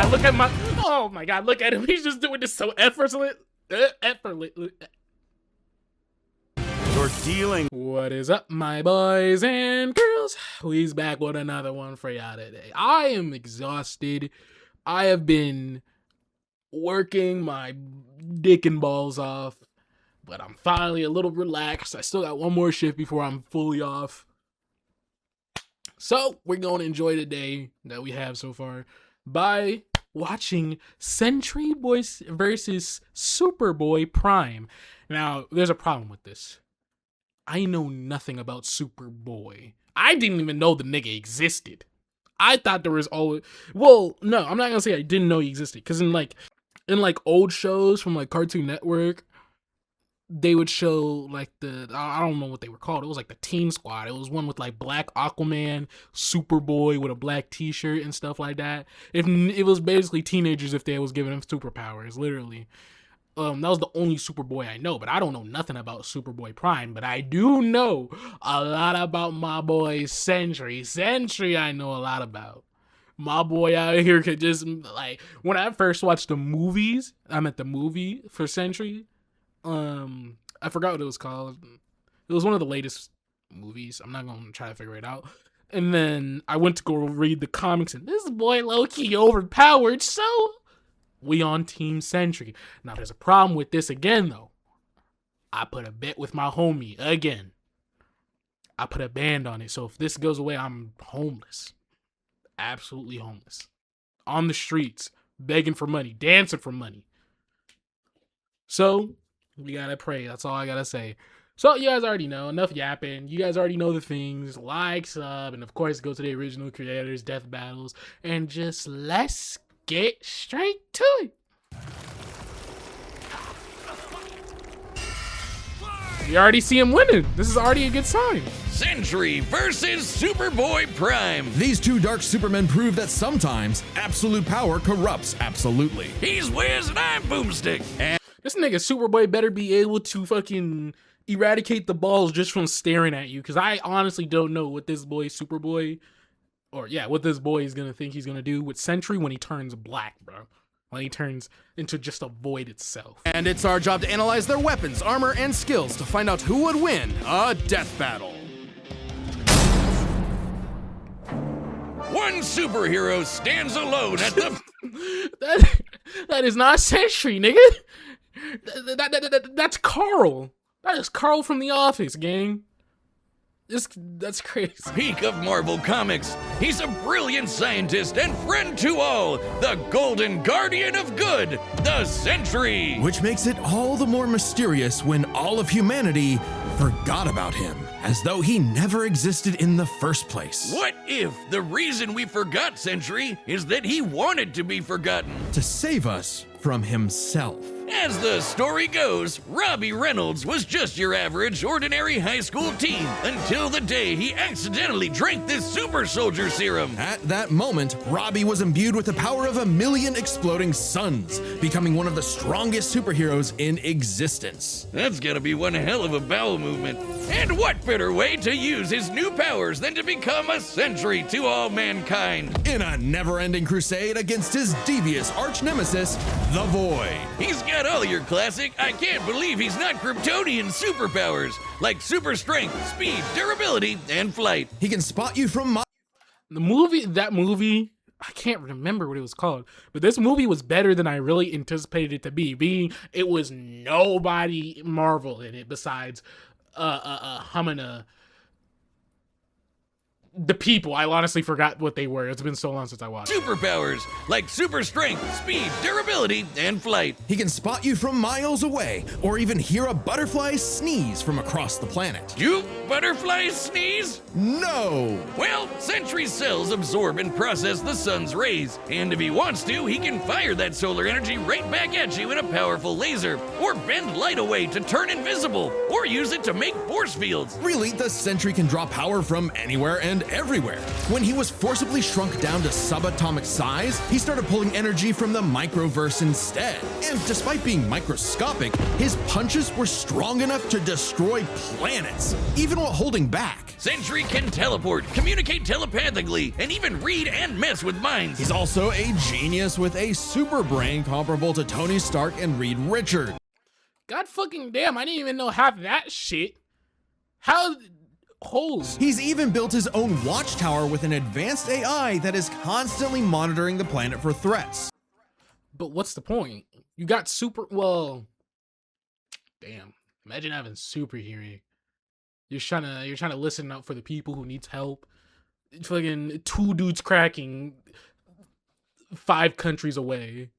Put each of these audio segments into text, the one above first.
god, look at my, oh my god, look at him. He's just doing this so effortless. You're dealing. What is up, my boys and girls? We's back with another one for y'all today. I am exhausted. I have been working my dick and balls off, but I'm finally a little relaxed. I still got one more shift before I'm fully off. So we're going to enjoy the day that we have so far by watching Sentry Boys versus Superboy Prime. Now, there's a problem with this. I know nothing about Superboy. I didn't even know the nigga existed. I thought there was always, well, no, I'm not gonna say I didn't know he existed, because in old shows from like Cartoon Network, they would show like I don't know what they were called. It was like the Teen Squad. It was one with like Black Aquaman, Superboy with a black t-shirt and stuff like that. It was basically teenagers if they was giving them superpowers, literally. That was the only Superboy I know, but I don't know nothing about Superboy Prime, but I do know a lot about my boy Sentry. Sentry I know a lot about. My boy out here could just, like, when I first watched the movies, I'm at the movie for Sentry. I forgot what it was called. It was one of the latest movies. I'm not going to try to figure it out. And then I went to go read the comics, and this boy low-key overpowered, so we on Team Sentry. Now, there's a problem with this again, though. I put a bet with my homie again. I put a band on it, so if this goes away, I'm homeless. Absolutely homeless. On the streets, begging for money, dancing for money. So, we gotta pray. That's all I gotta say. So, you guys already know. Enough yapping. You guys already know the things. Like, sub, and of course, go to the original creators, Death Battles, and just let's get straight to it. You already see him winning. This is already a good sign. Sentry versus Superboy Prime. These two dark supermen prove that sometimes absolute power corrupts absolutely. He's Wiz and I'm Boomstick. And This nigga Superboy better be able to fucking eradicate the balls just from staring at you, because I honestly don't know what this boy Superboy, or yeah, what this boy is gonna think he's gonna do with Sentry when he turns black, bro. When he turns into just a void itself. And it's our job to analyze their weapons, armor, and skills to find out who would win a death battle. one superhero stands alone at the... that is not Sentry, nigga. That's Carl. That is Carl from The Office, gang. That's crazy. peak of Marvel Comics. He's a brilliant scientist and friend to all. The Golden Guardian of Good, the Sentry. Which makes it all the more mysterious when all of humanity forgot about him, as though he never existed in the first place. What if the reason we forgot Sentry is that he wanted to be forgotten? To save us from himself. As the story goes, Robbie Reynolds was just your average, ordinary high school teen until the day he accidentally drank this super soldier serum. At that moment, Robbie was imbued with the power of 1,000,000 exploding suns, becoming one of the strongest superheroes in existence. That's gotta be one hell of a bowel movement. And what better way to use his new powers than to become a Sentry to all mankind? In a never-ending crusade against his devious arch-nemesis, the Void. He's got all your classic, I can't believe he's not Kryptonian superpowers, like super strength, speed, durability, and flight. He can spot you from That movie, I can't remember what it was called, but this movie was better than I really anticipated it to be. Being it was nobody Marvel in it besides Hamina. The people, I honestly forgot what they were. It's been so long since I watched. Superpowers, like super strength, speed, durability, and flight. He can spot you from miles away, or even hear a butterfly sneeze from across the planet. Do butterflies sneeze? No! Well, Sentry's cells absorb and process the sun's rays, and if he wants to, he can fire that solar energy right back at you in a powerful laser, or bend light away to turn invisible, or use it to make force fields. Really, the Sentry can draw power from anywhere and everywhere. When he was forcibly shrunk down to subatomic size, he started pulling energy from the microverse instead. And despite being microscopic, his punches were strong enough to destroy planets, even while holding back. Sentry can teleport, communicate telepathically, and even read and mess with minds. He's also a genius with a super brain comparable to Tony Stark and Reed Richards. God fucking damn, I didn't even know half that shit. How? Holes. He's even built his own watchtower with an advanced AI that is constantly monitoring the planet for threats. But what's the point? You got well, damn. Imagine having super hearing. You're trying to listen out for the people who needs help. Fucking 2 dudes cracking 5 countries away.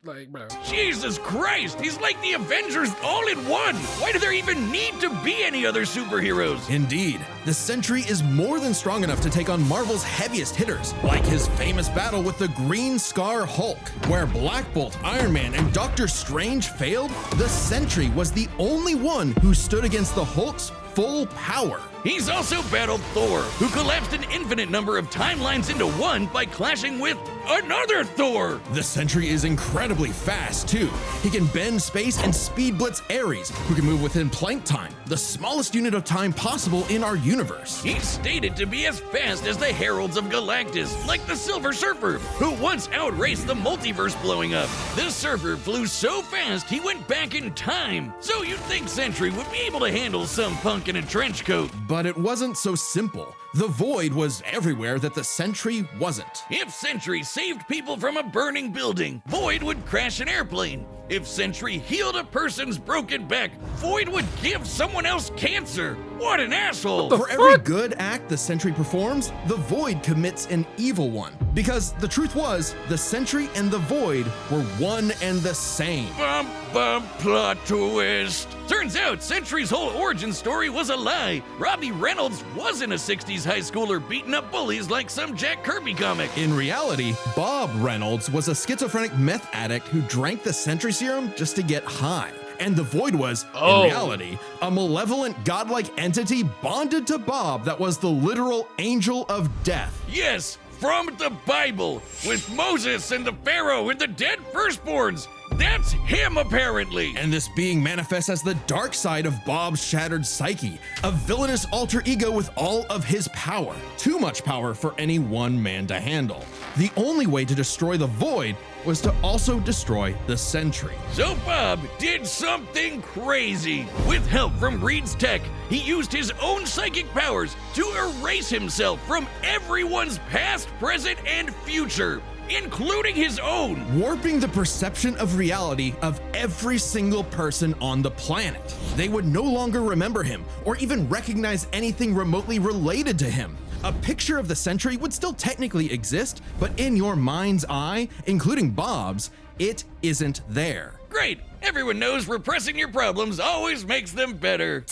Like, bro. Jesus Christ, he's like the Avengers all in one. Why do there even need to be any other superheroes? Indeed, the Sentry is more than strong enough to take on Marvel's heaviest hitters, like his famous battle with the Green Scar Hulk. Where Black Bolt, Iron Man, and Doctor Strange failed, the Sentry was the only one who stood against the Hulk's full power. He's also battled Thor, who collapsed an infinite number of timelines into one by clashing with another Thor. The Sentry is incredibly fast, too. He can bend space and speed blitz Ares, who can move within Planck time, the smallest unit of time possible in our universe. He's stated to be as fast as the Heralds of Galactus, like the Silver Surfer, who once outraced the multiverse blowing up. The Surfer flew so fast he went back in time, so you'd think Sentry would be able to handle some punk in a trench coat. But it wasn't so simple. The Void was everywhere that the Sentry wasn't. If Sentry saved people from a burning building, Void would crash an airplane. If Sentry healed a person's broken back, Void would give someone else cancer. What an asshole! For every good act the Sentry performs, the Void commits an evil one. Because the truth was, the Sentry and the Void were one and the same. Bum, bum, plot twist. Turns out Sentry's whole origin story was a lie. Robbie Reynolds wasn't a 60s high schooler beating up bullies like some Jack Kirby comic. In reality, Bob Reynolds was a schizophrenic meth addict who drank the Sentry serum just to get high. And the Void was, in reality, a malevolent godlike entity bonded to Bob that was the literal angel of death. Yes, from the Bible, with Moses and the Pharaoh and the dead firstborns. That's him, apparently. And this being manifests as the dark side of Bob's shattered psyche, a villainous alter ego with all of his power. Too much power for any one man to handle. The only way to destroy the Void was to also destroy the Sentry. So Bob did something crazy. With help from Reed's tech, he used his own psychic powers to erase himself from everyone's past, present, and future, including his own. Warping the perception of reality of every single person on the planet. They would no longer remember him or even recognize anything remotely related to him. A picture of the Sentry would still technically exist, but in your mind's eye, including Bob's, it isn't there. Great! Everyone knows repressing your problems always makes them better.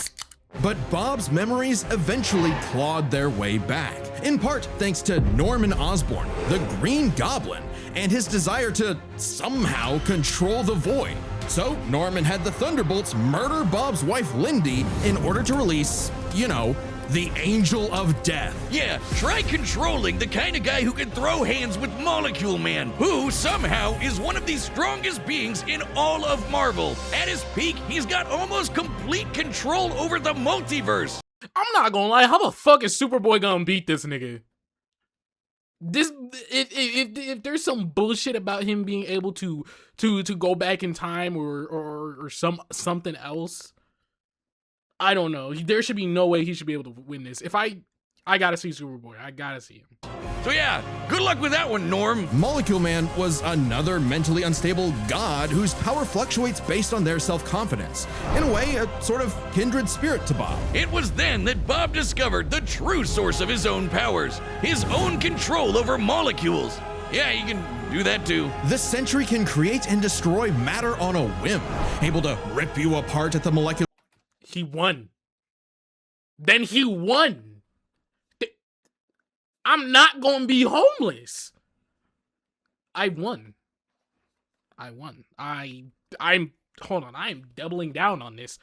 But Bob's memories eventually clawed their way back, in part thanks to Norman Osborn, the Green Goblin, and his desire to somehow control the Void. So Norman had the Thunderbolts murder Bob's wife Lindy in order to release, the Angel of Death. Yeah, try controlling the kind of guy who can throw hands with Molecule Man, who somehow is one of the strongest beings in all of Marvel. At his peak, he's got almost complete control over the multiverse. I'm not gonna lie, how the fuck is Superboy gonna beat this nigga? If there's some bullshit about him being able to go back in time or something else, I don't know. There should be no way he should be able to win this. If I gotta see Superboy. I gotta see him. So yeah, good luck with that one, Norm. Molecule Man was another mentally unstable god whose power fluctuates based on their self-confidence. In a way, a sort of kindred spirit to Bob. It was then that Bob discovered the true source of his own powers, his own control over molecules. Yeah, you can do that too. The Sentry can create and destroy matter on a whim, able to rip you apart at the molecular. He won. Then he won. I'm not gonna be homeless. I won. I'm hold on, I am doubling down on this.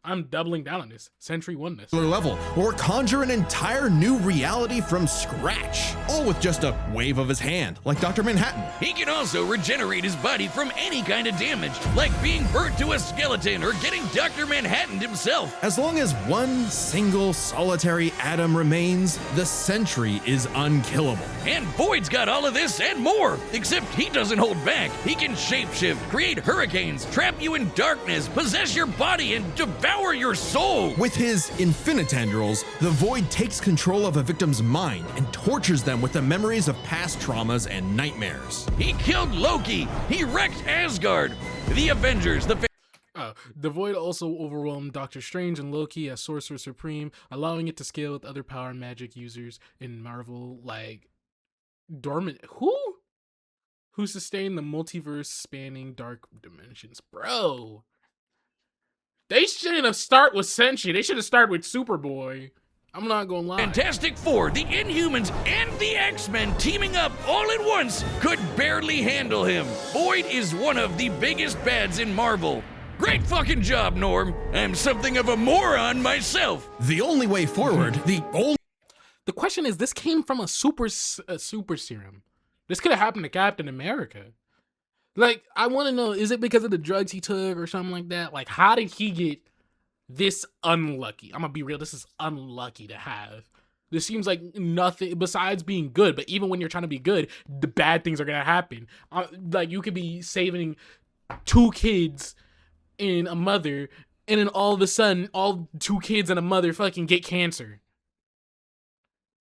I'm doubling down on this. Sentry won this. level, or conjure an entire new reality from scratch, all with just a wave of his hand, like Dr. Manhattan. He can also regenerate his body from any kind of damage, like being burnt to a skeleton or getting Dr. Manhattan himself. As long as one single solitary atom remains, the Sentry is unkillable. And Void's got all of this and more, except he doesn't hold back. He can shapeshift, create hurricanes, trap you in darkness, possess your body, and devour your soul. With his infinitendrils, the Void takes control of a victim's mind and tortures them with the memories of past traumas and nightmares. He killed Loki. He wrecked Asgard. The Avengers, The Void also overwhelmed Doctor Strange and Loki as Sorcerer Supreme, allowing it to scale with other power and magic users in Marvel, like Dormant. Who sustained the multiverse spanning dark dimensions? Bro. They shouldn't have started with Sentry. They should have started with Superboy. I'm not gonna lie. Fantastic Four, the Inhumans, and the X-Men teaming up all at once could barely handle him. Void is one of the biggest bads in Marvel. Great fucking job, Norm. I'm something of a moron myself. The only way forward, The question is, this came from a super serum. This could have happened to Captain America. Like, I want to know, is it because of the drugs he took or something like that? Like, how did he get this unlucky? I'm gonna be real, this is unlucky to have. This seems like nothing besides being good, but even when you're trying to be good, the bad things are gonna happen. Like, you could be saving 2 kids and a mother, and then all of a sudden, all 2 kids and a mother fucking get cancer.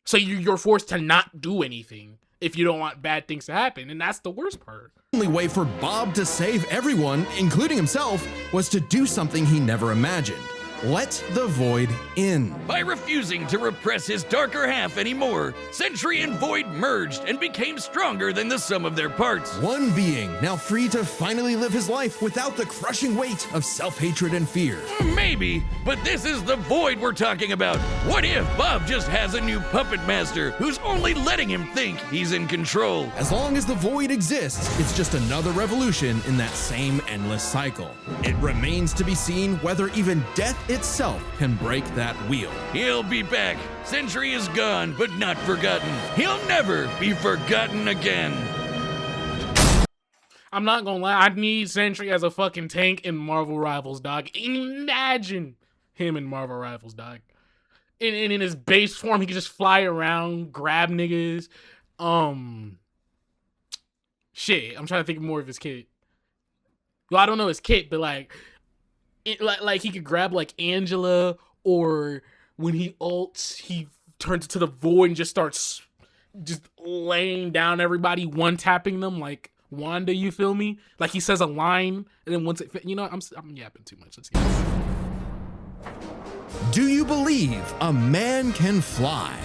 So you're forced to not do anything if you don't want bad things to happen, and that's the worst part. only way for Bob to save everyone, including himself, was to do something he never imagined. Let the Void in. By refusing to repress his darker half anymore, Sentry and Void merged and became stronger than the sum of their parts. One being, now free to finally live his life without the crushing weight of self-hatred and fear. Maybe, but this is the Void we're talking about. What if Bob just has a new puppet master who's only letting him think he's in control? As long as the Void exists, it's just another revolution in that same endless cycle. It remains to be seen whether even death itself can break that wheel. He'll be back. Sentry is gone, but not forgotten. He'll never be forgotten again. I'm not gonna lie, I need Sentry as a fucking tank in Marvel Rivals, dog. Imagine him in Marvel Rivals, dog. In his base form, he can just fly around, grab niggas. Shit, I'm trying to think more of his kit. Well, I don't know his kit, but like he could grab like Angela, or when he ults, he turns into the Void and just starts just laying down everybody, one tapping them like Wanda. You feel me? Like he says a line, and then once it, you know, I'm yapping too much. Let's get it. Do you believe a man can fly?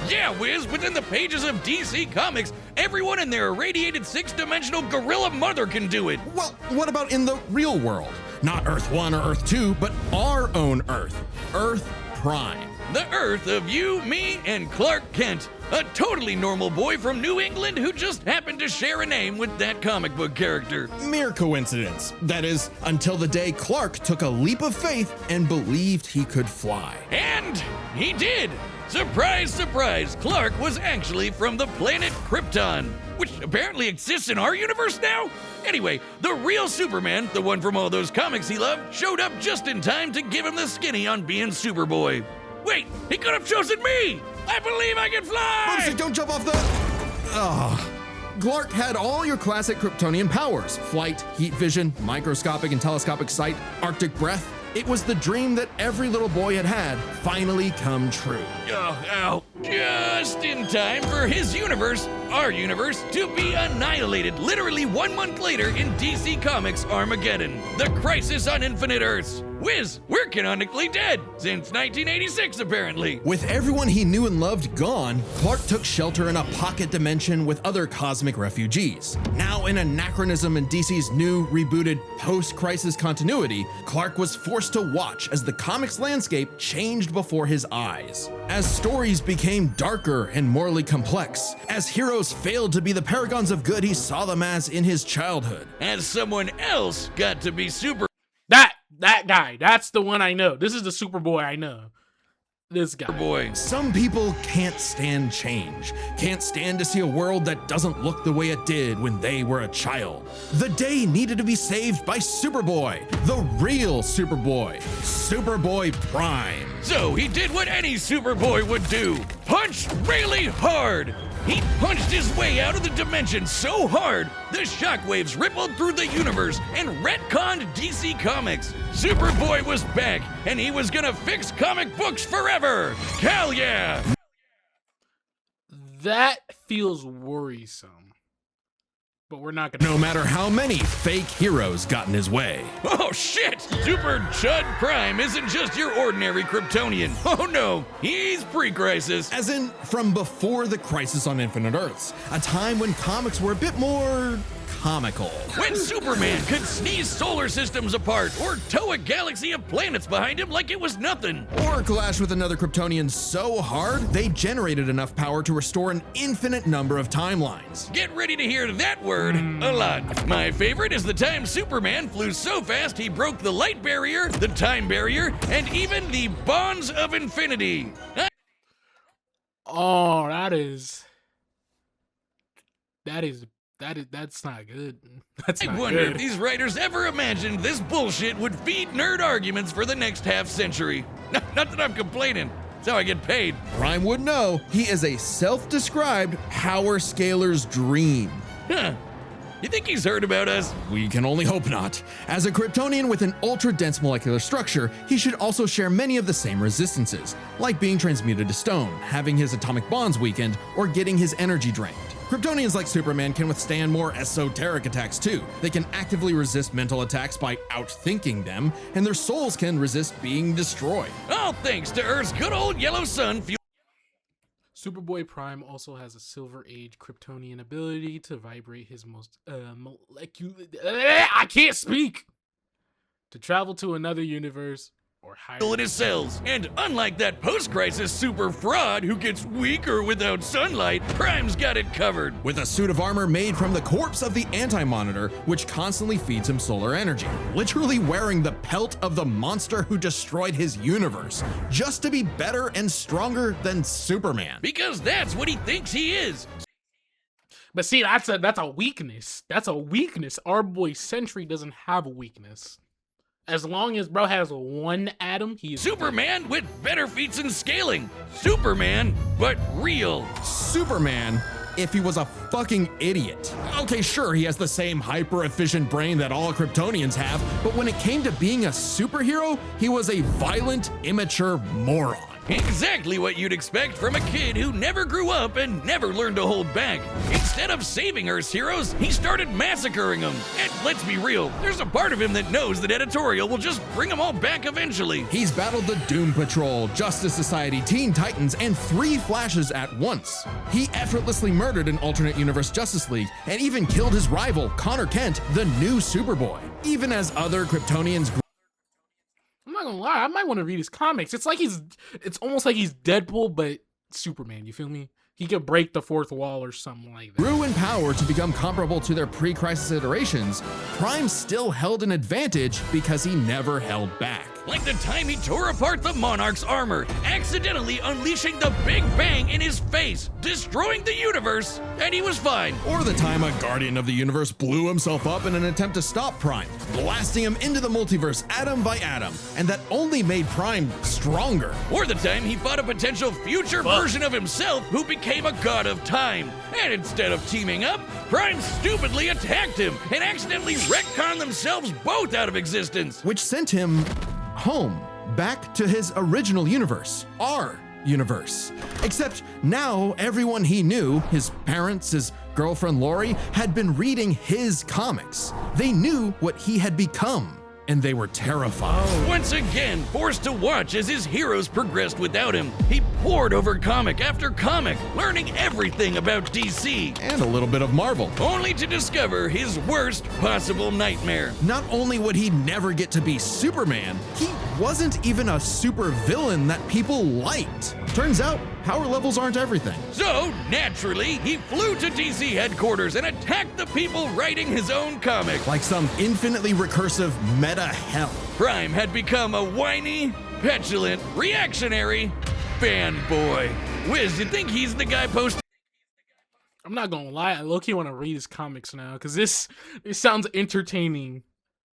Yeah, Wiz, within the pages of DC Comics, everyone in their irradiated 6-dimensional gorilla mother can do it. Well, what about in the real world? Not Earth 1 or Earth 2, but our own Earth. Earth Prime. The Earth of you, me, and Clark Kent. A totally normal boy from New England who just happened to share a name with that comic book character. Mere coincidence. That is, until the day Clark took a leap of faith and believed he could fly. And he did! Surprise, surprise, Clark was actually from the planet Krypton, which apparently exists in our universe now? Anyway, the real Superman, the one from all those comics he loved, showed up just in time to give him the skinny on being Superboy. Wait, he could have chosen me! I believe I can fly! Bugsy, don't jump off the... Clark had all your classic Kryptonian powers. Flight, heat vision, microscopic and telescopic sight, Arctic breath. It was the dream that every little boy had finally come true. Ow. Just in time for his universe, our universe, to be annihilated literally 1 month later in DC Comics Armageddon, the Crisis on Infinite Earths. Wiz, we're canonically dead since 1986, apparently. With everyone he knew and loved gone, Clark took shelter in a pocket dimension with other cosmic refugees. Now an anachronism in DC's new, rebooted, post-crisis continuity, Clark was forced to watch as the comics landscape changed before his eyes. As stories became darker and morally complex, as heroes failed to be the paragons of good he saw them as in his childhood. As someone else got to be super. That guy. That's the one I know. This is the Superboy I know. This guy. Boy. Some people can't stand change, can't stand to see a world that doesn't look the way it did when they were a child. The day needed to be saved by Superboy, the real Superboy, Superboy Prime. So he did what any Superboy would do. Punch really hard. He punched his way out of the dimension so hard, the shockwaves rippled through the universe and retconned DC Comics. Superboy was back, and he was gonna fix comic books forever. Hell yeah! That feels worrisome. But we're not gonna. No matter how many fake heroes got in his way. Oh shit! Super Chud Prime isn't just your ordinary Kryptonian. Oh no, he's pre-crisis. As in, from before the Crisis on Infinite Earths, a time when comics were a bit more comical. When Superman could sneeze solar systems apart or tow a galaxy of planets behind him like it was nothing. Or clash with another Kryptonian so hard, they generated enough power to restore an infinite number of timelines. Get ready to hear that word a lot. My favorite is the time Superman flew so fast he broke the light barrier, the time barrier, and even the bonds of infinity. Oh, that's not good. That's I not wonder good. if these writers ever imagined this bullshit would feed nerd arguments for the next half century. Not that I'm complaining. That's how I get paid. Prime would know he is a self-described power scaler's dream. Huh. You think he's heard about us? We can only hope not. As a Kryptonian with an ultra-dense molecular structure, he should also share many of the same resistances, like being transmuted to stone, having his atomic bonds weakened, or getting his energy drained. Kryptonians like Superman can withstand more esoteric attacks too. They can actively resist mental attacks by outthinking them, and their souls can resist being destroyed. All thanks to Earth's good old yellow sun Superboy Prime also has a Silver Age Kryptonian ability to vibrate his most molecular. I can't speak. To travel to another universe or higher. in his cells. And unlike that post-crisis super fraud who gets weaker without sunlight, Prime's got it covered. With a suit of armor made from the corpse of the Anti-Monitor, which constantly feeds him solar energy, literally wearing the pelt of the monster who destroyed his universe, just to be better and stronger than Superman. Because that's what he thinks he is. But see, that's a weakness. That's a weakness. Our boy Sentry doesn't have a weakness. As long as bro has one atom, he's Superman with better feats in scaling. Superman, but real. Superman, if he was a fucking idiot. Okay, sure, he has the same hyper-efficient brain that all Kryptonians have, but when it came to being a superhero, he was a violent, immature moron. Exactly what you'd expect from a kid who never grew up and never learned to hold back. Instead of saving Earth's heroes, he started massacring them. And let's be real, there's a part of him that knows that editorial will just bring them all back eventually. He's battled the Doom Patrol, Justice Society, Teen Titans, and 3 Flashes at once. He effortlessly murdered an alternate universe Justice League and even killed his rival, Connor Kent, the new Superboy. Even as other Kryptonians I'm not gonna lie, I might want to read his comics. It's almost like he's Deadpool, but Superman, you feel me? He could break the fourth wall or something like that. grew in power to become comparable to their pre-crisis iterations, Prime still held an advantage because he never held back. Like the time he tore apart the Monarch's armor, accidentally unleashing the Big Bang in his face, destroying the universe, and he was fine. Or the time a Guardian of the Universe blew himself up in an attempt to stop Prime, blasting him into the multiverse atom by atom, and that only made Prime stronger. Or the time he fought a potential future version of himself who became a god of time. And instead of teaming up, Prime stupidly attacked him and accidentally retconned themselves both out of existence. Which sent him home, back to his original universe, our universe. Except now everyone he knew, his parents, his girlfriend Lori, had been reading his comics. They knew what he had become, and they were terrified. Once again, forced to watch as his heroes progressed without him, he pored over comic after comic, learning everything about DC, And a little bit of Marvel. only to discover his worst possible nightmare. Not only would he never get to be Superman, he wasn't even a super villain that people liked. Turns out, power levels aren't everything. So, naturally, he flew to DC headquarters and attacked the people writing his own comic. Like some infinitely recursive meta hell. Prime had become a whiny, petulant, reactionary fanboy. Wiz, you think he's the guy posting? I'm not gonna lie, I low-key want to read his comics now, because this sounds entertaining.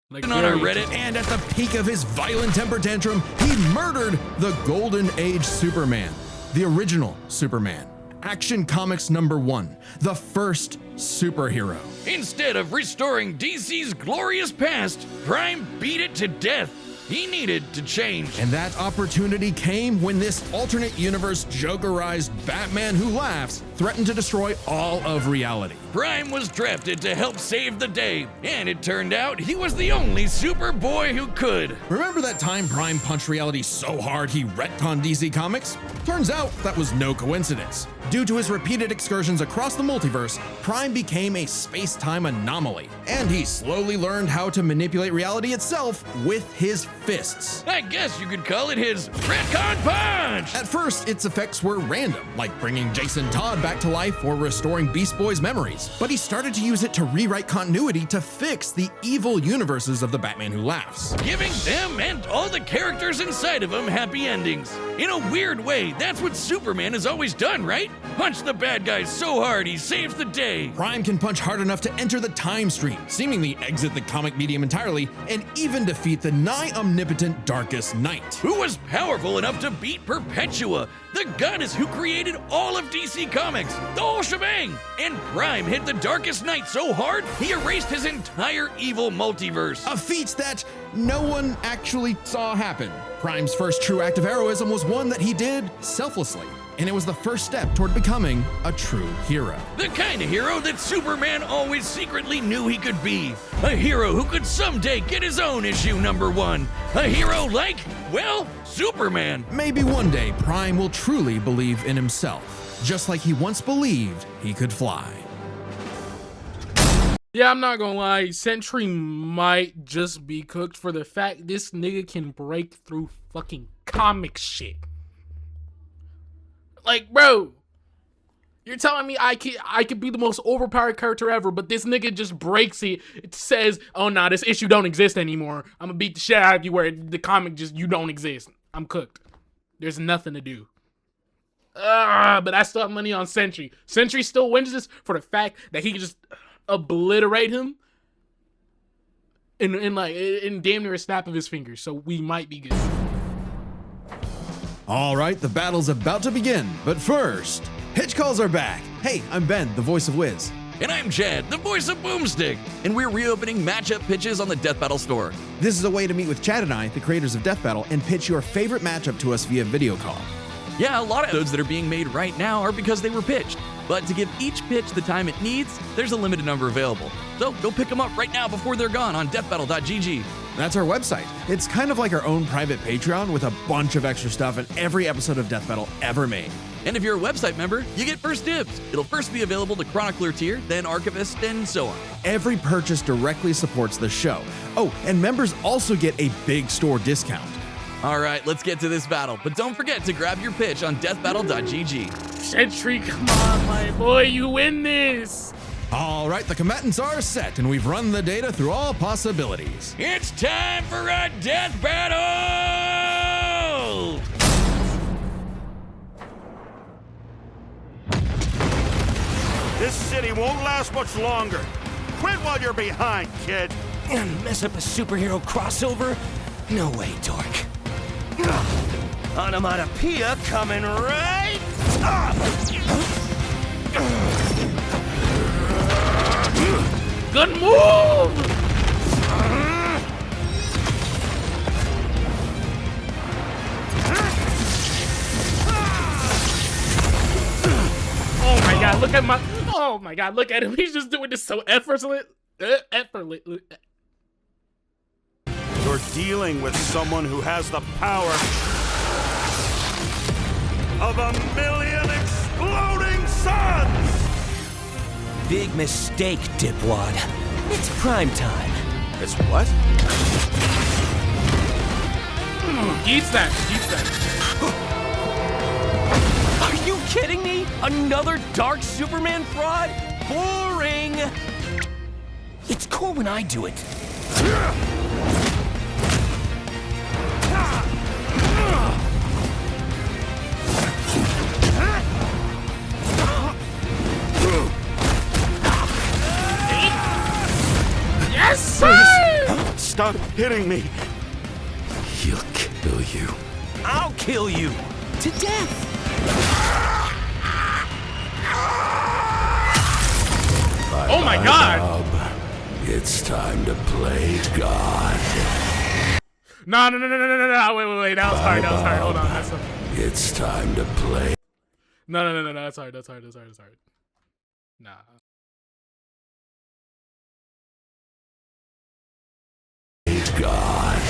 Like On our Reddit. And at the peak of his violent temper tantrum, he murdered the Golden Age Superman, the original Superman. Action Comics #1, the first superhero. Instead of restoring DC's glorious past, Prime beat it to death. He needed to change. And that opportunity came when this alternate universe Jokerized Batman Who Laughs threatened to destroy all of reality. Prime was drafted to help save the day, and it turned out he was the only Superboy who could. Remember that time Prime punched reality so hard he retconned DC Comics? Turns out that was no coincidence. Due to his repeated excursions across the multiverse, Prime became a space-time anomaly, and he slowly learned how to manipulate reality itself with his fists. I guess you could call it his retcon punch! At first, its effects were random, like bringing Jason Todd back to life or restoring Beast Boy's memories, but he started to use it to rewrite continuity to fix the evil universes of the Batman Who Laughs. Giving them and all the characters inside of them happy endings. In a weird way, that's what Superman has always done, right? Punch the bad guys so hard he saves the day. Prime can punch hard enough to enter the time stream, seemingly exit the comic medium entirely, and even defeat the nigh-omnipotent Darkest Knight. Who was powerful enough to beat Perpetua, the goddess who created all of DC Comics, the whole shebang. And Prime hit the Darkest Knight so hard, he erased his entire evil multiverse. A feat that no one actually saw happen. Prime's first true act of heroism was one that he did selflessly, and it was the first step toward becoming a true hero. The kind of hero that Superman always secretly knew he could be. A hero who could someday get his own issue #1. A hero like, well, Superman. Maybe one day Prime will truly believe in himself, just like he once believed he could fly. Yeah, I'm not gonna lie, Sentry might just be cooked for the fact this nigga can break through fucking comic shit. Like, bro, you're telling me I could be the most overpowered character ever, but this nigga just breaks it. It says, oh nah, this issue don't exist anymore. I'm gonna beat the shit out of you where the comic just, you don't exist. I'm cooked. There's nothing to do. But I still have money on Sentry. Sentry still wins this for the fact that he can just obliterate him in damn near a snap of his fingers. So we might be good. All right, the battle's about to begin, but first, pitch calls are back. Hey, I'm Ben, the voice of Wiz. And I'm Chad, the voice of Boomstick. And we're reopening matchup pitches on the Death Battle store. This is a way to meet with Chad and I, the creators of Death Battle, and pitch your favorite matchup to us via video call. Yeah, a lot of episodes that are being made right now are because they were pitched. But to give each pitch the time it needs, there's a limited number available. So go pick them up right now before they're gone on deathbattle.gg. That's our website. It's kind of like our own private Patreon with a bunch of extra stuff in every episode of Death Battle ever made. And if you're a website member, you get first dibs. It'll first be available to Chronicler tier, then Archivist, and so on. Every purchase directly supports the show. Oh, and members also get a big store discount. All right, let's get to this battle. But don't forget to grab your pitch on deathbattle.gg. Sentry, come on, my boy, you win this. All right, the combatants are set, and we've run the data through all possibilities. It's time for a death battle! This city won't last much longer. Quit while you're behind, kid. And mess up a superhero crossover? No way, Dork. Onomatopoeia coming right up! Good move! Oh my god, look at my... Oh my god, look at him. He's just doing this so effortlessly. You're dealing with someone who has the power of 1,000,000 exploding suns! Big mistake, dipwad. It's prime time. It's what? Eats that. Eats that. Are you kidding me? Another Dark Superman fraud? Boring! It's cool when I do it. Yes, sir! Stop hitting me. He'll kill you. I'll kill you. To death. Oh my God! Bob, it's time to play God. No, wait, that was hard, hold on, that's It's time to play no, that's hard, nah. God.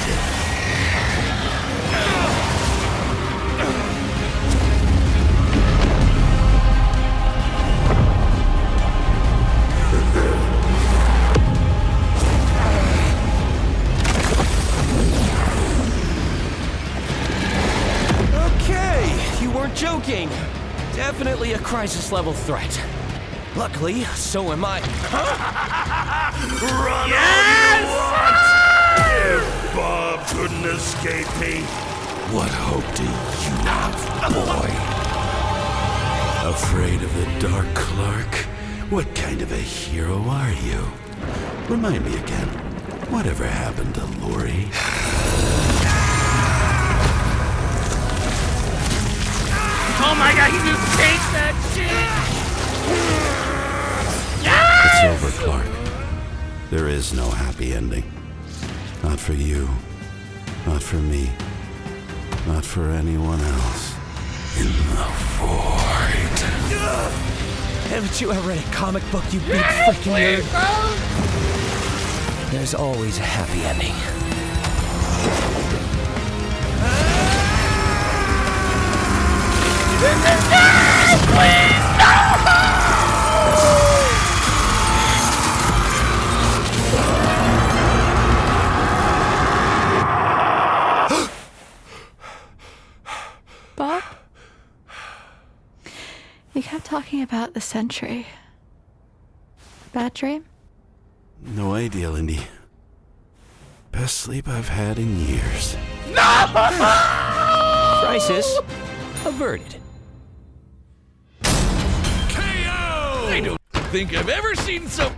Okay, you weren't joking. Definitely a crisis level threat. Luckily, so am I. Run If Bob couldn't escape me. What hope do you have, boy? Afraid of the Dark Clark? What kind of a hero are you? Remind me again, whatever happened to Lori? Oh my God, he just takes that shit! It's over, Clark. There is no happy ending. Not for you. Not for me. Not for anyone else. In the void. Haven't you ever read a comic book, you big freaking nerd? There's always a happy ending. Bob? You kept talking about the Sentry. Bad dream? No idea, Lindy. Best sleep I've had in years. Crisis averted. I don't think I've ever seen so.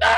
No!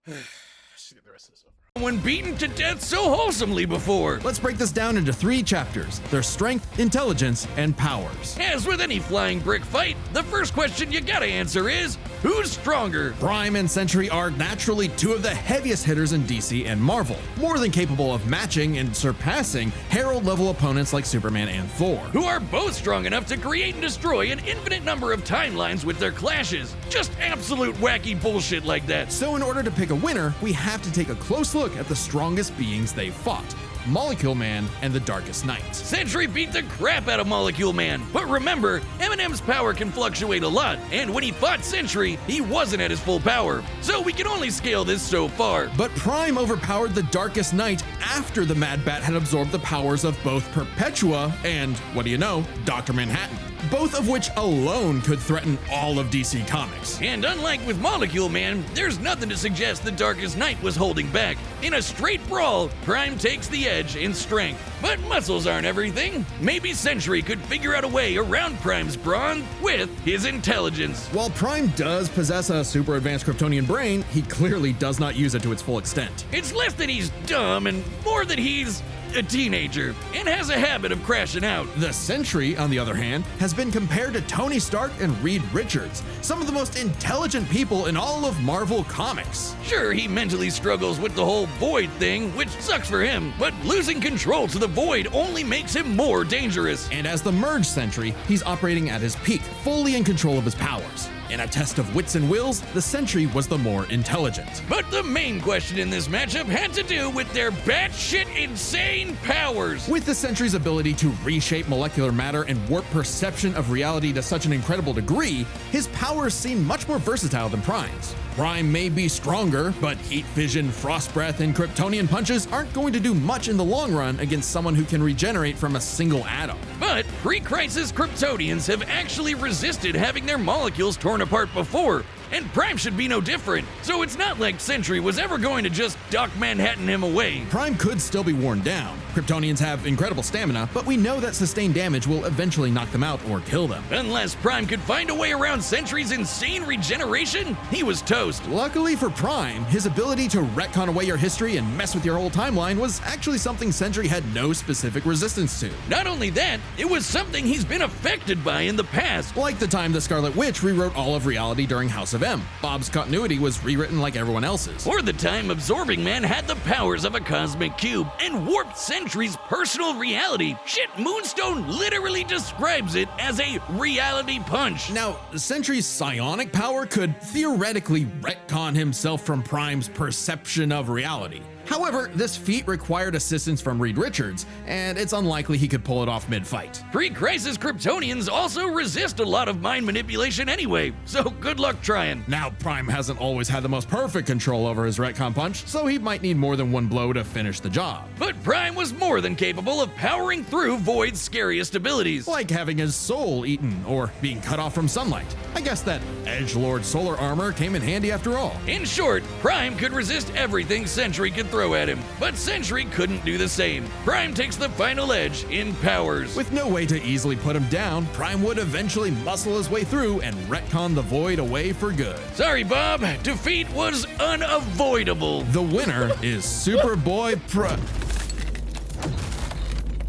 Let's get the rest of this over. When beaten to death so wholesomely before. Let's break this down into 3 chapters: their strength, intelligence, and powers. As with any flying brick fight, the first question you gotta answer is, who's stronger? Prime and Sentry are naturally 2 of the heaviest hitters in DC and Marvel, more than capable of matching and surpassing Herald-level opponents like Superman and Thor. Who are both strong enough to create and destroy an infinite number of timelines with their clashes. Just absolute wacky bullshit like that. So in order to pick a winner, we have to take a close look at the strongest beings they fought: Molecule Man and the Darkest Knight. Sentry beat the crap out of Molecule Man, but remember, Eminem's power can fluctuate a lot, and when he fought Sentry, he wasn't at his full power, so we can only scale this so far. But Prime overpowered the Darkest Knight after the Mad Bat had absorbed the powers of both Perpetua and, what do you know, Dr. Manhattan, both of which alone could threaten all of DC Comics. And unlike with Molecule Man, there's nothing to suggest the Darkest Knight was holding back. In a straight brawl, Prime takes the edge in strength. But muscles aren't everything. Maybe Sentry could figure out a way around Prime's brawn with his intelligence. While Prime does possess a super advanced Kryptonian brain, he clearly does not use it to its full extent. It's less that he's dumb and more that he's a teenager and has a habit of crashing out. The Sentry, on the other hand, has been compared to Tony Stark and Reed Richards, some of the most intelligent people in all of Marvel Comics. Sure, he mentally struggles with the whole Void thing, which sucks for him, but losing control to the Void only makes him more dangerous. And as the Merge Sentry, he's operating at his peak, fully in control of his powers. In a test of wits and wills, the Sentry was the more intelligent. But the main question in this matchup had to do with their batshit insane powers. With the Sentry's ability to reshape molecular matter and warp perception of reality to such an incredible degree, his powers seem much more versatile than Prime's. Prime may be stronger, but heat vision, frost breath, and Kryptonian punches aren't going to do much in the long run against someone who can regenerate from a single atom. But pre-crisis Kryptonians have actually resisted having their molecules torn apart before, and Prime should be no different, so it's not like Sentry was ever going to just Doc Manhattan him away. Prime could still be worn down. Kryptonians have incredible stamina, but we know that sustained damage will eventually knock them out or kill them. Unless Prime could find a way around Sentry's insane regeneration, he was toast. Luckily for Prime, his ability to retcon away your history and mess with your whole timeline was actually something Sentry had no specific resistance to. Not only that, it was something he's been affected by in the past. Like the time the Scarlet Witch rewrote all of reality during House of M. Bob's continuity was rewritten like everyone else's. Or the time Absorbing Man had the powers of a cosmic cube and warped Sentry's personal reality. Shit, Moonstone literally describes it as a reality punch. Now, Sentry's psionic power could theoretically retcon himself from Prime's perception of reality. However, this feat required assistance from Reed Richards, and it's unlikely he could pull it off mid-fight. Pre-crisis Kryptonians also resist a lot of mind manipulation anyway, so good luck trying. Now, Prime hasn't always had the most perfect control over his retcon punch, so he might need more than one blow to finish the job. But Prime was more than capable of powering through Void's scariest abilities. Like having his soul eaten, or being cut off from sunlight. I guess that edgelord solar armor came in handy after all. In short, Prime could resist everything Sentry could throw at him, but Sentry couldn't do the same. Prime takes the final edge in powers. With no way to easily put him down, Prime would eventually muscle his way through and retcon the Void away for good. Sorry, Bob. Defeat was unavoidable. The winner is Superboy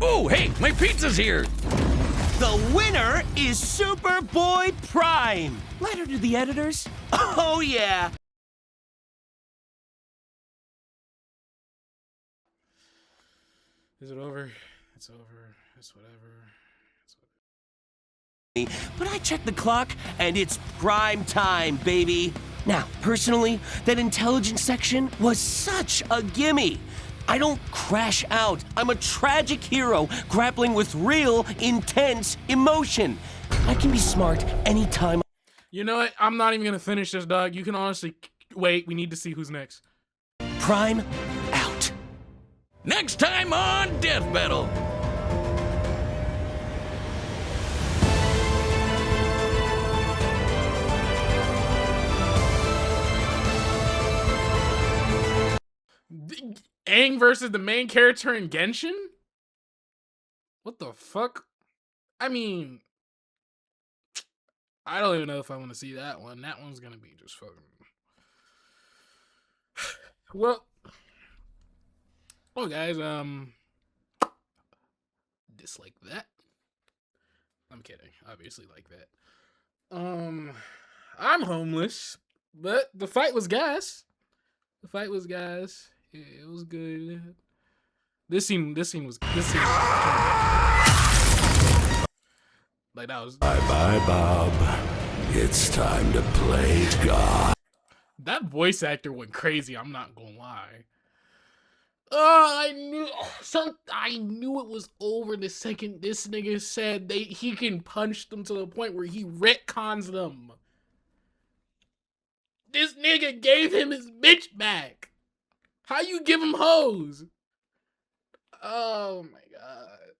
Oh, hey, my pizza's here. The winner is Superboy Prime. Letter to the editors? Oh, yeah. Is it over? It's over. It's whatever. But I checked the clock, and it's prime time, baby. Now, personally, that intelligence section was such a gimme. I don't crash out. I'm a tragic hero grappling with real, intense emotion. I can be smart anytime. You know what? I'm not even gonna finish this, dog. You can honestly wait. We need to see who's next. Prime out. Next time on Death Battle. Aang versus the main character in Genshin? What the fuck? I mean, I don't even know if I want to see that one. That one's gonna be just fucking. Well, guys, dislike that. I'm kidding. Obviously, like that. I'm homeless, but the fight was gas. The fight was gas. It was good. This scene was like that was. Bye bye, Bob. It's time to play God. That voice actor went crazy. I'm not gonna lie. I knew it was over the second this nigga said he can punch them to the point where he retcons them. This nigga gave him his bitch back. How you give him hoes? Oh my god.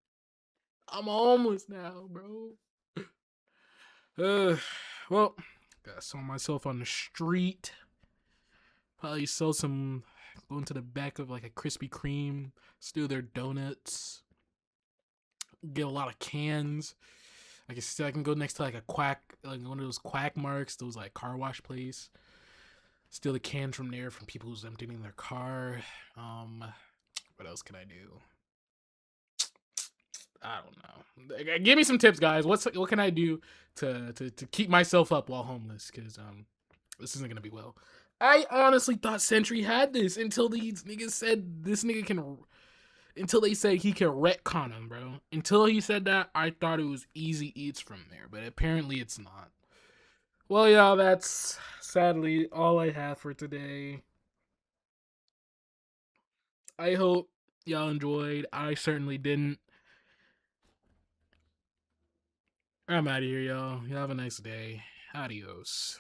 I'm homeless now, bro. Well, gotta sell myself on the street. Probably sell some, go into the back of like a Krispy Kreme, steal their donuts, get a lot of cans. I can go next to like a quack, like one of those quack marks, those like car wash place. Steal the cans from there from people who's emptying their car. What else can I do? I don't know. Give me some tips, guys. What can I do to keep myself up while homeless? Because this isn't gonna be well. I honestly thought Sentry had this until these niggas said this nigga can. Until they said he can retcon him, bro. Until he said that, I thought it was easy eats from there, but apparently it's not. Well, y'all, that's sadly all I have for today. I hope y'all enjoyed. I certainly didn't. I'm out of here, y'all. Y'all have a nice day. Adios.